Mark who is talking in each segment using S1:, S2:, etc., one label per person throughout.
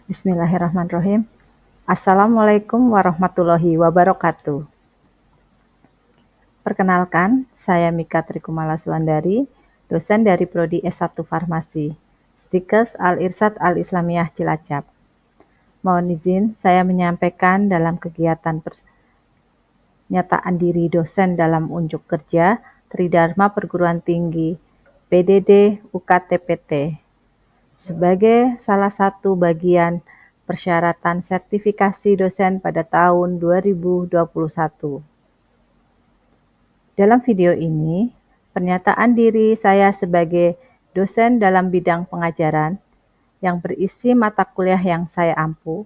S1: Bismillahirrahmanirrahim. Assalamualaikum warahmatullahi wabarakatuh. Perkenalkan, saya Mika Trikumala Suwandari, dosen dari Prodi S1 Farmasi, Stikes Al-Irsyad Al-Islamiyah Cilacap. Mohon izin saya menyampaikan dalam kegiatan pernyataan diri dosen dalam unjuk kerja Tridharma Perguruan Tinggi PDD UKTPT sebagai salah satu bagian persyaratan sertifikasi dosen pada tahun 2021. Dalam video ini, pernyataan diri saya sebagai dosen dalam bidang pengajaran yang berisi mata kuliah yang saya ampu,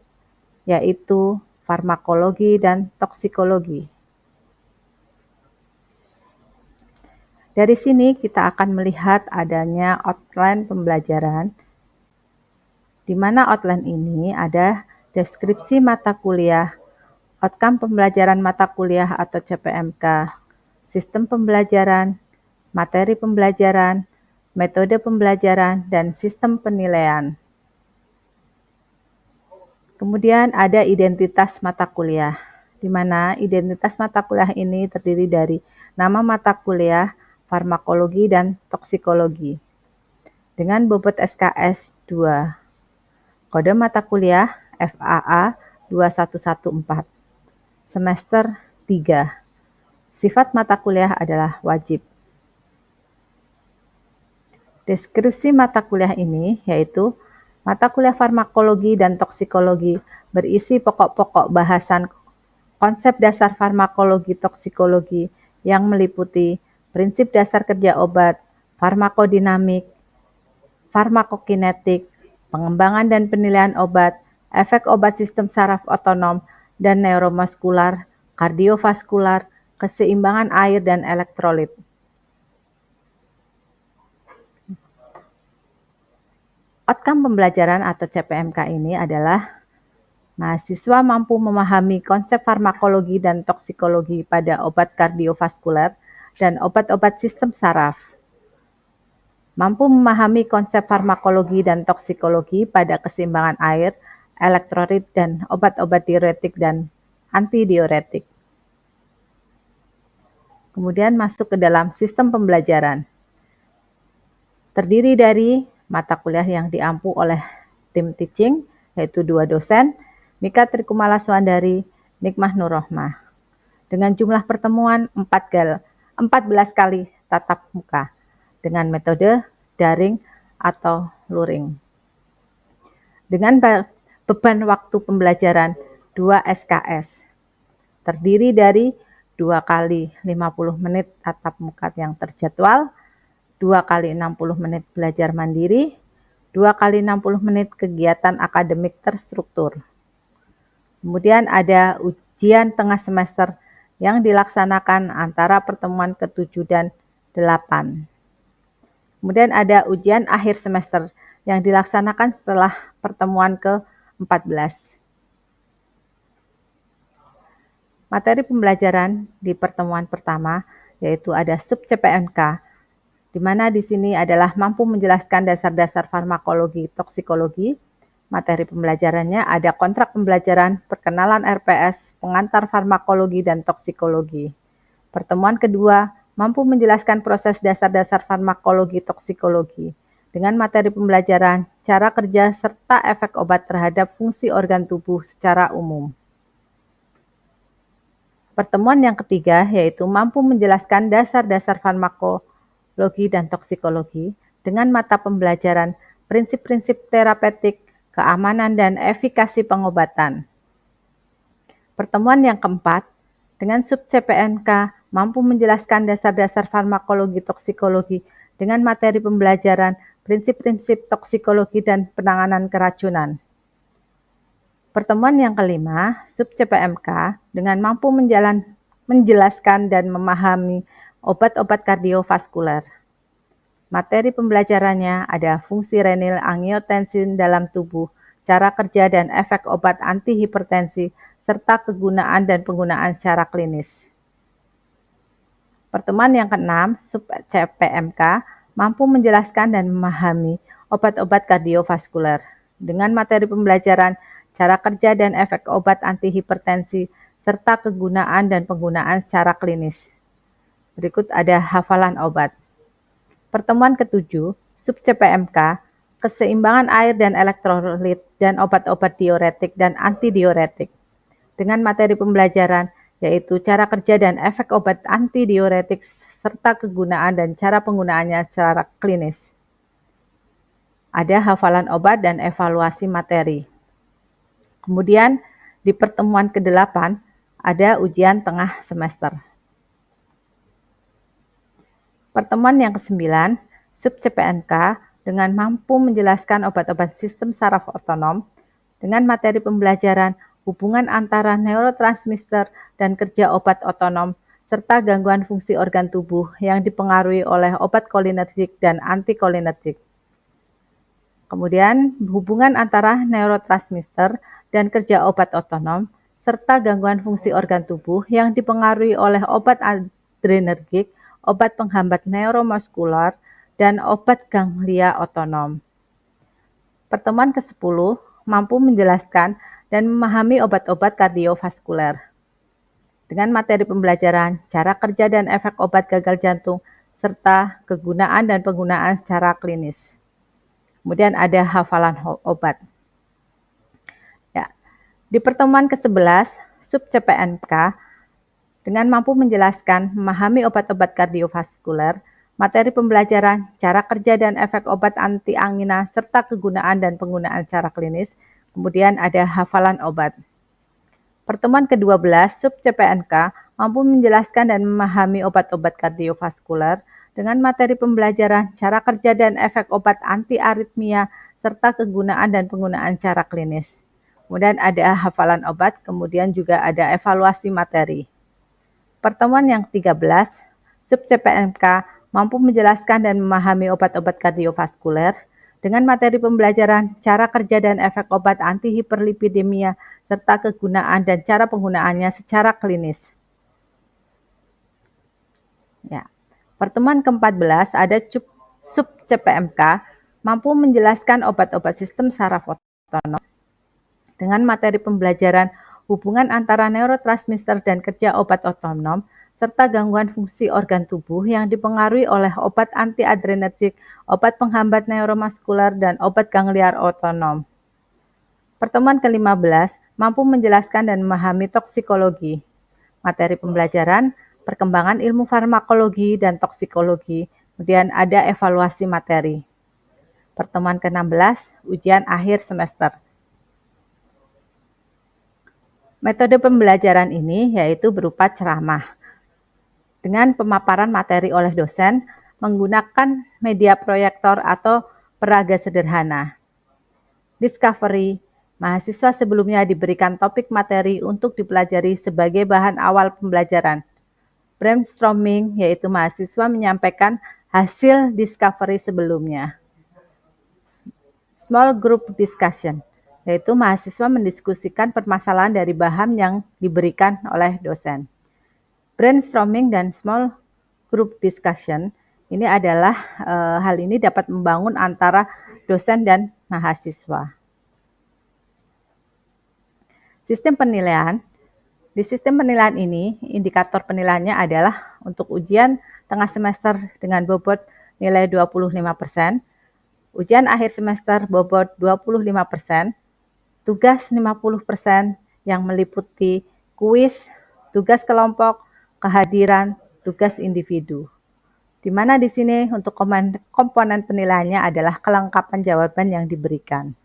S1: yaitu farmakologi dan toksikologi. Dari sini kita akan melihat adanya outline pembelajaran, di mana outline ini ada deskripsi mata kuliah, outcome pembelajaran mata kuliah atau CPMK, sistem pembelajaran, materi pembelajaran, metode pembelajaran, dan sistem penilaian. Kemudian ada identitas mata kuliah, di mana identitas mata kuliah ini terdiri dari nama mata kuliah, farmakologi, dan toksikologi, dengan bobot SKS 2. Kode mata kuliah FAA 2114, semester 3. Sifat mata kuliah adalah wajib. Deskripsi mata kuliah ini yaitu mata kuliah farmakologi dan toksikologi berisi pokok-pokok bahasan konsep dasar farmakologi toksikologi yang meliputi prinsip dasar kerja obat, farmakodinamik, farmakokinetik, pengembangan dan penilaian obat, efek obat sistem saraf otonom dan neuromuskular, kardiovaskular, keseimbangan air dan elektrolit. Outcome pembelajaran atau CPMK ini adalah mahasiswa mampu memahami konsep farmakologi dan toksikologi pada obat kardiovaskuler dan obat-obat sistem saraf. Mampu memahami konsep farmakologi dan toksikologi pada keseimbangan air, elektrolit, dan obat-obat diuretik dan antidiuretik. Kemudian masuk ke dalam sistem pembelajaran. Terdiri dari mata kuliah yang diampu oleh tim teaching, yaitu 2 dosen, Mika Trikumala Suwandari, Nikmah Nurrohmah, dengan jumlah pertemuan 14 kali tatap muka, dengan metode daring atau luring. Dengan beban waktu pembelajaran 2 SKS, terdiri dari 2 kali 50 menit tatap muka yang terjadwal, 2 kali 60 menit belajar mandiri, 2 kali 60 menit kegiatan akademik terstruktur. Kemudian ada ujian tengah semester yang dilaksanakan antara pertemuan ke-7 dan 8. Kemudian ada ujian akhir semester yang dilaksanakan setelah pertemuan ke-14. Materi pembelajaran di pertemuan pertama yaitu ada sub CPMK, di mana di sini adalah mampu menjelaskan dasar-dasar farmakologi toksikologi. Materi pembelajarannya ada kontrak pembelajaran, perkenalan RPS, pengantar farmakologi dan toksikologi. Pertemuan kedua mampu menjelaskan proses dasar-dasar farmakologi toksikologi dengan materi pembelajaran, cara kerja serta efek obat terhadap fungsi organ tubuh secara umum. Pertemuan yang ketiga yaitu mampu menjelaskan dasar-dasar farmakologi dan toksikologi dengan mata pembelajaran prinsip-prinsip terapeutik, keamanan, dan efikasi pengobatan. Pertemuan yang keempat, dengan sub CPMK mampu menjelaskan dasar-dasar farmakologi toksikologi dengan materi pembelajaran prinsip-prinsip toksikologi dan penanganan keracunan. Pertemuan yang kelima, sub CPMK dengan mampu menjelaskan dan memahami obat-obat kardiovaskuler. Materi pembelajarannya ada fungsi renil angiotensin dalam tubuh, cara kerja dan efek obat antihipertensi, serta kegunaan dan penggunaan secara klinis. Pertemuan yang keenam, sub CPMK mampu menjelaskan dan memahami obat-obat kardiovaskuler. dengan materi pembelajaran cara kerja dan efek obat antihipertensi, serta kegunaan dan penggunaan secara klinis. Berikut ada hafalan obat. Pertemuan ke-7, sub CPMK, keseimbangan air dan elektrolit dan obat-obat diuretik dan antidiuretik. Dengan materi pembelajaran yaitu cara kerja dan efek obat antidiuretik serta kegunaan dan cara penggunaannya secara klinis. Ada hafalan obat dan evaluasi materi. Kemudian di pertemuan ke-8 ada ujian tengah semester. Pertemuan yang ke-9, sub CPNK dengan mampu menjelaskan obat-obat sistem saraf otonom dengan materi pembelajaran hubungan antara neurotransmitter dan kerja obat otonom serta gangguan fungsi organ tubuh yang dipengaruhi oleh obat kolinergik dan antikolinergik. Kemudian, hubungan antara neurotransmitter dan kerja obat otonom, serta gangguan fungsi organ tubuh yang dipengaruhi oleh obat adrenergik, obat penghambat neuromuskular, dan obat ganglia otonom. Pertemuan ke-10 mampu menjelaskan dan memahami obat-obat kardiovaskuler. Dengan materi pembelajaran, cara kerja dan efek obat gagal jantung, serta kegunaan dan penggunaan secara klinis. Kemudian ada hafalan obat. Ya. Di pertemuan ke-11, sub CPNK, dengan mampu menjelaskan, memahami obat-obat kardiovaskuler, materi pembelajaran, cara kerja dan efek obat anti-angina, serta kegunaan dan penggunaan secara klinis. Kemudian ada hafalan obat. Pertemuan ke-12, sub CPNK, mampu menjelaskan dan memahami obat-obat kardiovaskuler, dengan materi pembelajaran, cara kerja dan efek obat anti-aritmia, serta kegunaan dan penggunaan cara klinis. Kemudian ada hafalan obat, kemudian juga ada evaluasi materi. Pertemuan yang 13, sub CPNK mampu menjelaskan dan memahami obat-obat kardiovaskuler, dengan materi pembelajaran, cara kerja dan efek obat antihiperlipidemia, serta kegunaan dan cara penggunaannya secara klinis. Ya. Pertemuan ke-14 ada sub CPMK mampu menjelaskan obat-obat sistem saraf otonom dengan materi pembelajaran hubungan antara neurotransmitter dan kerja obat otonom serta gangguan fungsi organ tubuh yang dipengaruhi oleh obat antiadrenergik, obat penghambat neuromuskular, dan obat gangliar otonom. Pertemuan ke-15 mampu menjelaskan dan memahami toksikologi. Materi pembelajaran perkembangan ilmu farmakologi dan toksikologi, kemudian ada evaluasi materi. Pertemuan ke-16, ujian akhir semester. Metode pembelajaran ini yaitu berupa ceramah, dengan pemaparan materi oleh dosen menggunakan media proyektor atau peraga sederhana. Discovery, mahasiswa sebelumnya diberikan topik materi untuk dipelajari sebagai bahan awal pembelajaran. Brainstorming, yaitu mahasiswa menyampaikan hasil discovery sebelumnya. Small group discussion, yaitu mahasiswa mendiskusikan permasalahan dari bahan yang diberikan oleh dosen. Brainstorming dan small group discussion ini adalah hal ini dapat membangun antara dosen dan mahasiswa. Sistem penilaian. Di sistem penilaian ini, indikator penilaiannya adalah untuk ujian tengah semester dengan bobot nilai 25%, ujian akhir semester bobot 25%, tugas 50% yang meliputi kuis, tugas kelompok, kehadiran, tugas individu. Di mana di sini untuk komponen penilaiannya adalah kelengkapan jawaban yang diberikan.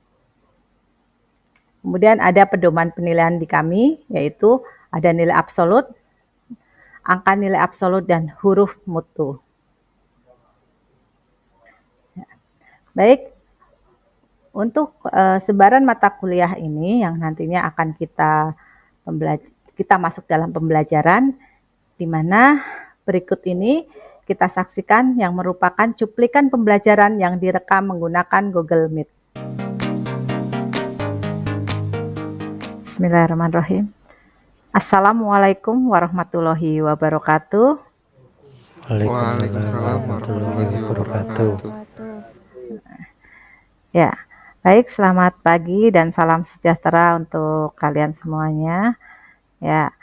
S1: Kemudian ada pedoman penilaian di kami, yaitu ada nilai absolut, angka nilai absolut, dan huruf mutu. Baik, untuk sebaran mata kuliah ini yang nantinya akan kita masuk dalam pembelajaran, di mana berikut ini kita saksikan yang merupakan cuplikan pembelajaran yang direkam menggunakan Google Meet. Bismillahirrahmanirrahim. Assalamualaikum warahmatullahi wabarakatuh.
S2: Waalaikumsalam warahmatullahi wabarakatuh.
S1: Ya, Baik, selamat pagi dan salam sejahtera untuk kalian semuanya. Ya,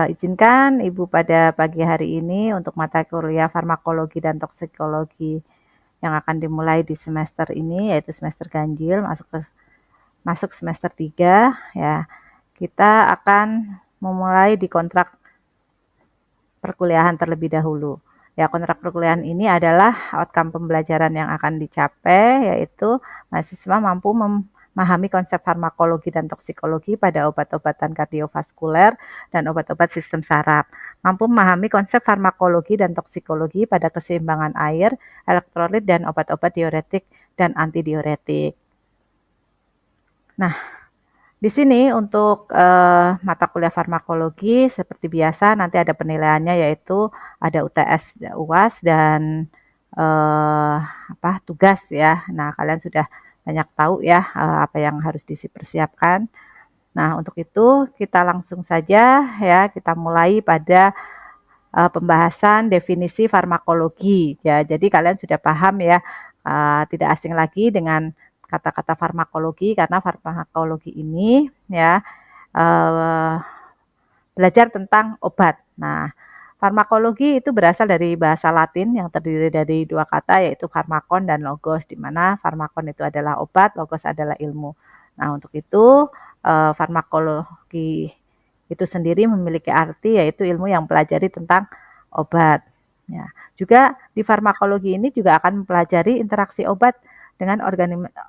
S1: izinkan Ibu pada pagi hari ini untuk mata kuliah farmakologi dan toksikologi yang akan dimulai di semester ini, yaitu semester ganjil masuk semester 3 ya. Kita akan memulai di kontrak perkuliahan terlebih dahulu. Ya, kontrak perkuliahan ini adalah outcome pembelajaran yang akan dicapai, yaitu mahasiswa mampu memahami konsep farmakologi dan toksikologi pada obat-obatan kardiovaskuler dan obat-obat sistem saraf, mampu memahami konsep farmakologi dan toksikologi pada keseimbangan air, elektrolit, dan obat-obat diuretik dan antidiuretik. Nah, di sini untuk mata kuliah farmakologi seperti biasa nanti ada penilaiannya, yaitu ada UTS, UAS, dan tugas ya. Nah, kalian sudah banyak tahu ya apa yang harus dipersiapkan. Nah, untuk itu kita langsung saja ya, kita mulai pada pembahasan definisi farmakologi ya. Jadi kalian sudah paham ya, tidak asing lagi dengan kata-kata farmakologi, karena farmakologi ini ya belajar tentang obat. Nah, farmakologi itu berasal dari bahasa Latin yang terdiri dari dua kata, yaitu farmakon dan logos, di mana farmakon itu adalah obat, logos adalah ilmu. Nah, untuk itu farmakologi itu sendiri memiliki arti, yaitu ilmu yang mempelajari tentang obat. Ya. Juga di farmakologi ini juga akan mempelajari interaksi obat dengan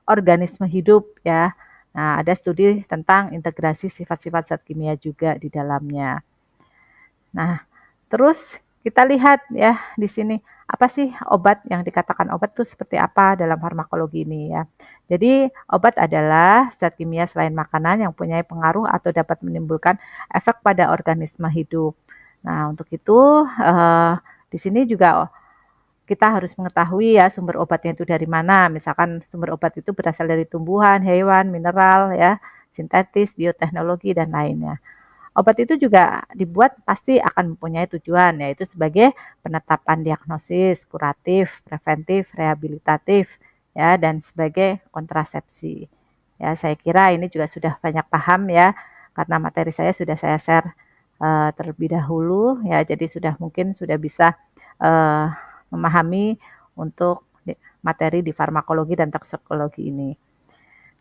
S1: organisme hidup ya. Nah, ada studi tentang integrasi sifat-sifat zat kimia juga di dalamnya. Nah, terus kita lihat ya di sini, apa sih obat, yang dikatakan obat itu seperti apa dalam farmakologi ini ya. Jadi obat adalah zat kimia selain makanan yang punya pengaruh atau dapat menimbulkan efek pada organisme hidup. Nah, untuk itu di sini juga kita harus mengetahui ya sumber obatnya itu dari mana. Misalkan sumber obat itu berasal dari tumbuhan, hewan, mineral ya, sintetis, bioteknologi, dan lainnya. Obat itu juga dibuat pasti akan mempunyai tujuan, yaitu sebagai penetapan diagnosis, kuratif, preventif, rehabilitatif, ya, dan sebagai kontrasepsi. Ya, saya kira ini juga sudah banyak paham ya, karena materi saya sudah saya share terlebih dahulu, ya, jadi mungkin sudah bisa memahami untuk materi di farmakologi dan toksikologi ini.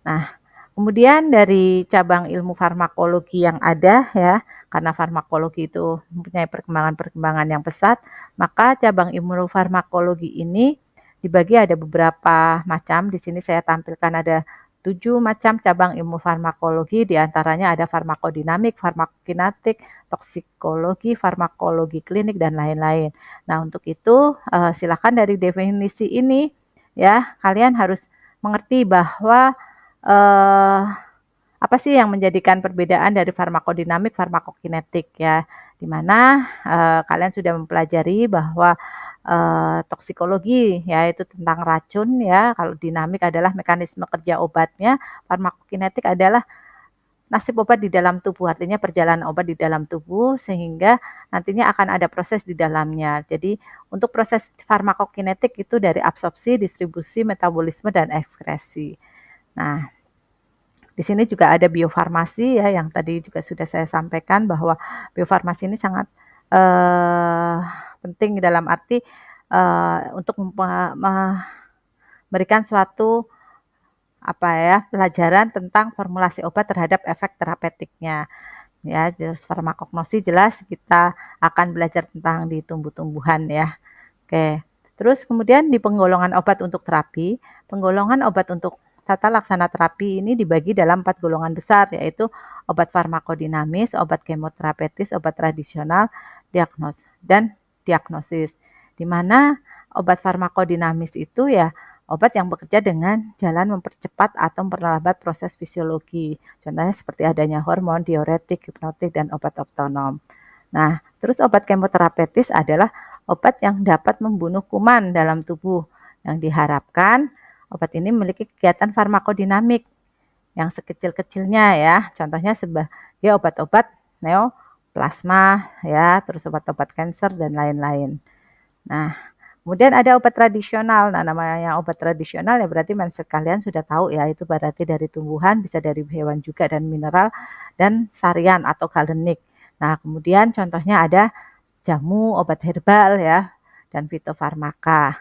S1: Nah, kemudian dari cabang ilmu farmakologi yang ada ya, karena farmakologi itu mempunyai perkembangan-perkembangan yang pesat, maka cabang ilmu farmakologi ini dibagi ada beberapa macam. Di sini saya tampilkan ada 7 macam cabang ilmu farmakologi, diantaranya ada farmakodinamik, farmakokinetik, toksikologi, farmakologi klinik, dan lain-lain. Nah, untuk itu silakan dari definisi ini ya, kalian harus mengerti bahwa apa sih yang menjadikan perbedaan dari farmakodinamik, farmakokinetik ya, di mana kalian sudah mempelajari bahwa toksikologi yaitu tentang racun ya, kalau dinamik adalah mekanisme kerja obatnya, farmakokinetik adalah nasib obat di dalam tubuh, artinya perjalanan obat di dalam tubuh sehingga nantinya akan ada proses di dalamnya. Jadi untuk proses farmakokinetik itu dari absorpsi, distribusi, metabolisme, dan ekskresi. Nah, di sini juga ada biofarmasi ya, yang tadi juga sudah saya sampaikan bahwa biofarmasi ini sangat penting dalam arti untuk memberikan suatu pelajaran tentang formulasi obat terhadap efek terapeutiknya. Ya, jelas farmakognosi jelas kita akan belajar tentang di tumbuh-tumbuhan ya. Oke. Terus kemudian di penggolongan obat untuk terapi, penggolongan obat untuk tata laksana terapi ini dibagi dalam 4 golongan besar, yaitu obat farmakodinamis, obat kemoterapeutis, obat tradisional, diagnosis. Di mana obat farmakodinamis itu ya obat yang bekerja dengan jalan mempercepat atau memperlambat proses fisiologi. Contohnya seperti adanya hormon, diuretik, hipnotik, dan obat otonom. Nah, terus obat kemoterapeutis adalah obat yang dapat membunuh kuman dalam tubuh. Yang diharapkan obat ini memiliki kegiatan farmakodinamik yang sekecil-kecilnya ya. Contohnya sebagai obat-obat neoplasma ya, terus obat-obat kanker dan lain-lain. Nah, Kemudian ada obat tradisional. Nah, namanya obat tradisional ya berarti mindset kalian sudah tahu ya, itu berarti dari tumbuhan, bisa dari hewan juga, dan mineral, dan sarian atau galenic. Nah, kemudian contohnya ada jamu, obat herbal ya, dan fitofarmaka.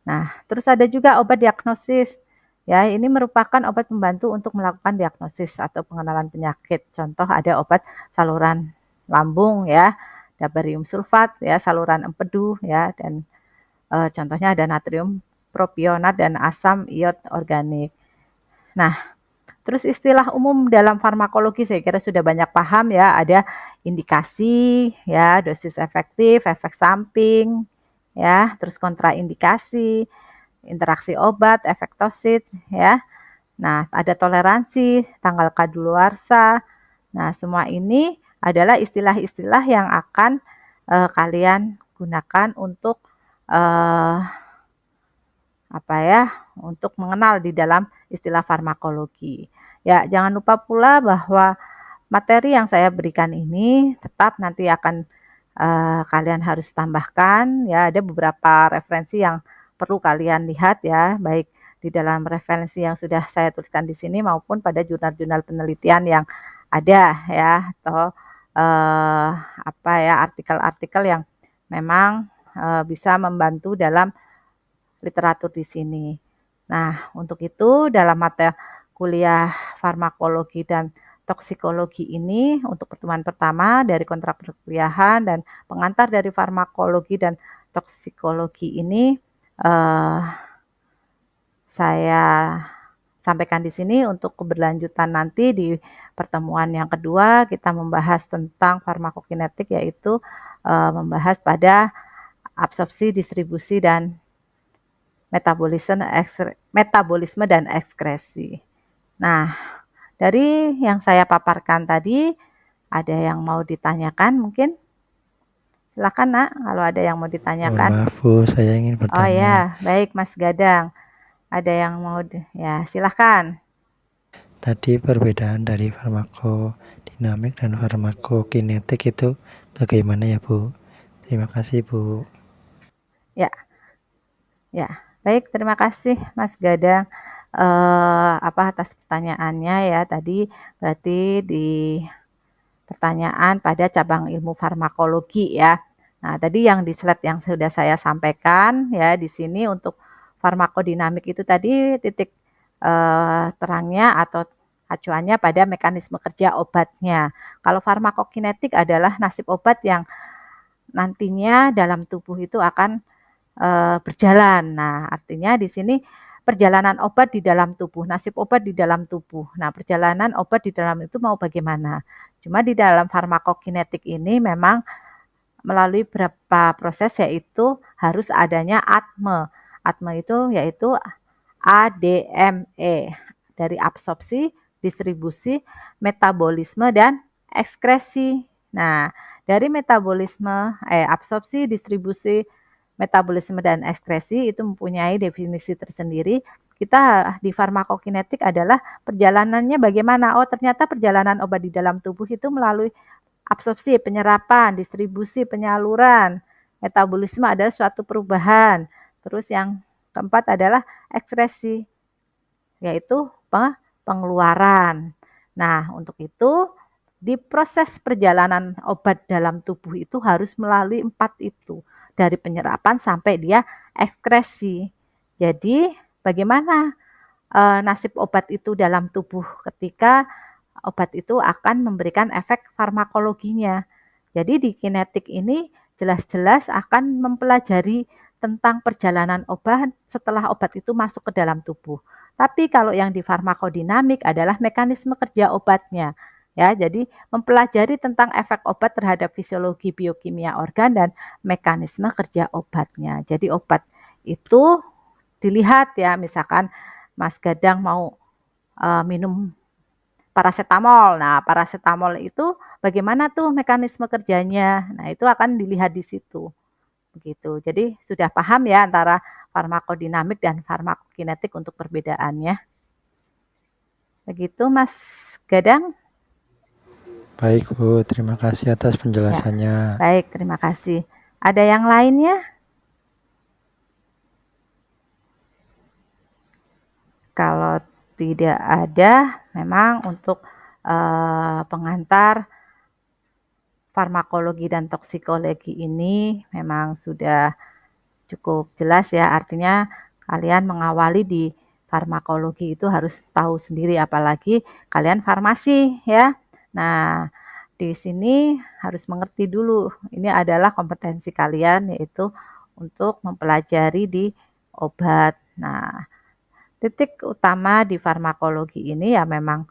S1: Nah, terus ada juga obat diagnosis. Ya, ini merupakan obat pembantu untuk melakukan diagnosis atau pengenalan penyakit. Contoh ada obat saluran lambung ya, barium sulfat ya, saluran empedu ya, dan contohnya ada natrium propionat dan asam iod organik. Nah, terus istilah umum dalam farmakologi saya kira sudah banyak paham ya, ada indikasi ya, dosis efektif, efek samping ya, terus kontraindikasi, interaksi obat, efek toksik ya. Nah, ada toleransi, tanggal kadaluarsa. Nah, semua ini adalah istilah-istilah yang akan kalian gunakan untuk uh, untuk mengenal di dalam istilah farmakologi. Ya, jangan lupa pula bahwa materi yang saya berikan ini tetap nanti akan kalian harus tambahkan ya, ada beberapa referensi yang perlu kalian lihat ya, baik di dalam referensi yang sudah saya tuliskan di sini maupun pada jurnal-jurnal penelitian yang ada ya, atau artikel-artikel yang memang bisa membantu dalam literatur di sini. Nah, untuk itu dalam mata kuliah farmakologi dan toksikologi ini untuk pertemuan pertama dari kontrak perkuliahan dan pengantar dari farmakologi dan toksikologi ini saya sampaikan di sini. Untuk keberlanjutan nanti di pertemuan yang kedua kita membahas tentang farmakokinetik, yaitu membahas pada absorpsi, distribusi, dan metabolisme dan ekskresi. Nah, dari yang saya paparkan tadi, ada yang mau ditanyakan mungkin? Silakan Nak, kalau ada yang mau ditanyakan.
S2: Mohon maaf Bu, saya ingin bertanya.
S1: Oh ya, baik Mas Gadang. Ada yang mau, ya silakan.
S2: Tadi perbedaan dari farmakodinamik dan farmakokinetik itu bagaimana ya Bu? Terima kasih Bu.
S1: Ya, ya, baik, terima kasih Mas Gadang atas pertanyaannya ya tadi. Berarti di pertanyaan pada cabang ilmu farmakologi ya. Nah, tadi yang di slide yang sudah saya sampaikan ya di sini untuk farmakodinamik itu tadi titik terangnya atau acuannya pada mekanisme kerja obatnya. Kalau farmakokinetik adalah nasib obat yang nantinya dalam tubuh itu akan berjalan. Nah, artinya di sini perjalanan obat di dalam tubuh, nasib obat di dalam tubuh. Nah, perjalanan obat di dalam itu mau bagaimana? Cuma di dalam farmakokinetik ini memang melalui beberapa proses, yaitu harus adanya ADME. ADME itu yaitu ADME, dari absorpsi, distribusi, metabolisme, dan ekskresi. Nah, dari absorpsi, distribusi, metabolisme, dan ekskresi itu mempunyai definisi tersendiri. Kita di farmakokinetik adalah perjalanannya bagaimana? Oh, ternyata perjalanan obat di dalam tubuh itu melalui absorpsi, penyerapan, distribusi, penyaluran. Metabolisme adalah suatu perubahan. Terus yang keempat adalah ekskresi, yaitu pengeluaran. Nah, untuk itu di proses perjalanan obat dalam tubuh itu harus melalui 4 itu, dari penyerapan sampai dia ekskresi. Jadi bagaimana nasib obat itu dalam tubuh ketika obat itu akan memberikan efek farmakologinya. Jadi di kinetik ini jelas-jelas akan mempelajari tentang perjalanan obat setelah obat itu masuk ke dalam tubuh. Tapi kalau yang di farmakodinamik adalah mekanisme kerja obatnya. Ya, jadi mempelajari tentang efek obat terhadap fisiologi biokimia organ dan mekanisme kerja obatnya. Jadi obat itu dilihat ya, misalkan Mas Gadang mau minum parasetamol. Nah, parasetamol itu bagaimana tuh mekanisme kerjanya? Nah, itu akan dilihat di situ. Begitu. Jadi sudah paham ya antara farmakodinamik dan farmakokinetik untuk perbedaannya. Begitu Mas Gadang.
S2: Baik Bu, terima kasih atas penjelasannya.
S1: Ya, baik, terima kasih. Ada yang lainnya? tidak ada memang untuk pengantar farmakologi dan toksikologi ini memang sudah cukup jelas ya, artinya kalian mengawali di farmakologi itu harus tahu sendiri, apalagi kalian farmasi ya. Nah, di sini harus mengerti dulu, ini adalah kompetensi kalian yaitu untuk mempelajari di obat. Nah, titik utama di farmakologi ini ya memang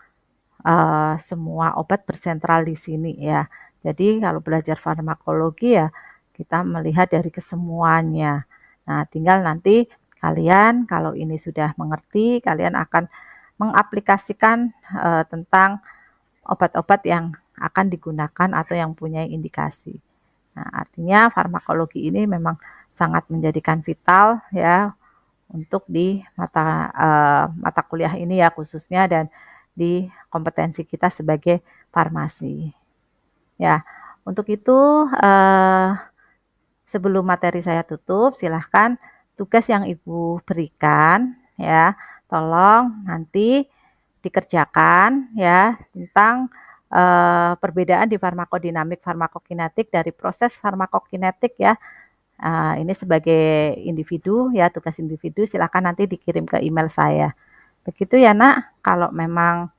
S1: semua obat bersentral di sini ya. Jadi kalau belajar farmakologi ya kita melihat dari kesemuanya. Nah, tinggal nanti kalian kalau ini sudah mengerti, kalian akan mengaplikasikan tentang obat-obat yang akan digunakan atau yang punya indikasi. Nah, artinya farmakologi ini memang sangat menjadikan vital ya untuk di mata kuliah ini ya khususnya dan di kompetensi kita sebagai farmasi. Ya, untuk itu sebelum materi saya tutup, silahkan tugas yang Ibu berikan ya, tolong nanti dikerjakan ya tentang perbedaan di farmakodinamik farmakokinetik dari proses farmakokinetik ya. Ini sebagai individu ya, tugas individu silahkan nanti dikirim ke email saya. Begitu ya Nak, kalau memang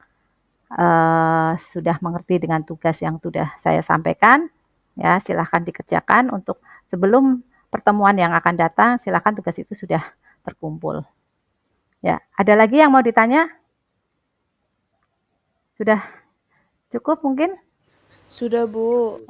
S1: sudah mengerti dengan tugas yang sudah saya sampaikan, ya silahkan dikerjakan untuk sebelum pertemuan yang akan datang, silahkan tugas itu sudah terkumpul. Ya, ada lagi yang mau ditanya? Sudah cukup mungkin?
S3: Sudah, Bu.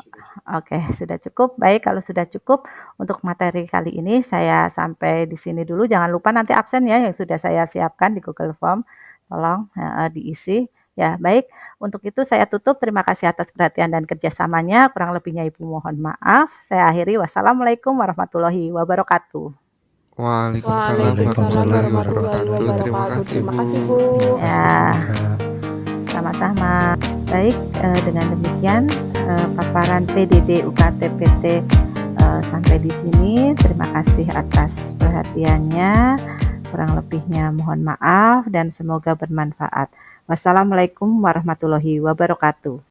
S1: Oke, sudah cukup. Baik, kalau sudah cukup untuk materi kali ini saya sampai di sini dulu. Jangan lupa nanti absen ya yang sudah saya siapkan di Google Form. Tolong diisi. Ya, baik. Untuk itu saya tutup. Terima kasih atas perhatian dan kerjasamanya. Kurang lebihnya Ibu mohon maaf. Saya akhiri. Wassalamualaikum warahmatullahi wabarakatuh.
S4: Waalaikumsalam warahmatullahi wabarakatuh. Terima kasih,
S3: Terima
S4: Bu.
S3: kasih, Bu.
S1: Ya, sama-sama. Baik, dengan demikian paparan PDD UKT PT sampai di sini. Terima kasih atas perhatiannya. Kurang lebihnya mohon maaf dan semoga bermanfaat. Wassalamualaikum warahmatullahi wabarakatuh.